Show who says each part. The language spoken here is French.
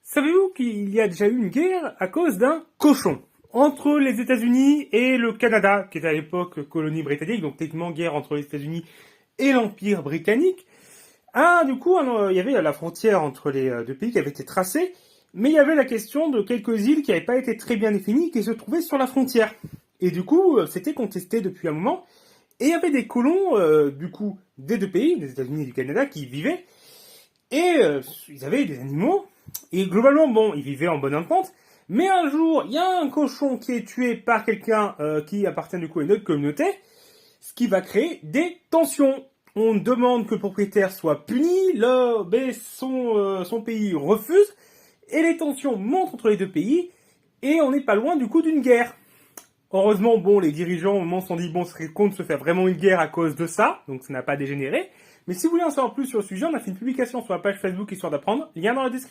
Speaker 1: Savez-vous qu'il y a déjà eu une guerre à cause d'un cochon entre les États-Unis et le Canada, qui était à l'époque colonie britannique, donc techniquement guerre entre les États-Unis et l'Empire britannique. Il y avait la frontière entre les deux pays qui avait été tracée, mais il y avait la question de quelques îles qui n'avaient pas été très bien définies, qui se trouvaient sur la frontière. Et du coup, c'était contesté depuis un moment. Et il y avait des colons, des deux pays, des États-Unis et du Canada, qui y vivaient. Et ils avaient des animaux. Et globalement, bon, ils vivaient en bonne entente. Mais un jour, il y a un cochon qui est tué par quelqu'un qui appartient du coup à une autre communauté, ce qui va créer des tensions. On demande que le propriétaire soit puni, son pays refuse, et les tensions montent entre les deux pays, et on n'est pas loin du coup d'une guerre. Heureusement, bon, les dirigeants au moment se sont dit, bon, ce serait con de se faire vraiment une guerre à cause de ça, donc ça n'a pas dégénéré. Mais si vous voulez en savoir plus sur le sujet, on a fait une publication sur la page Facebook Histoire d'apprendre, lien dans la description.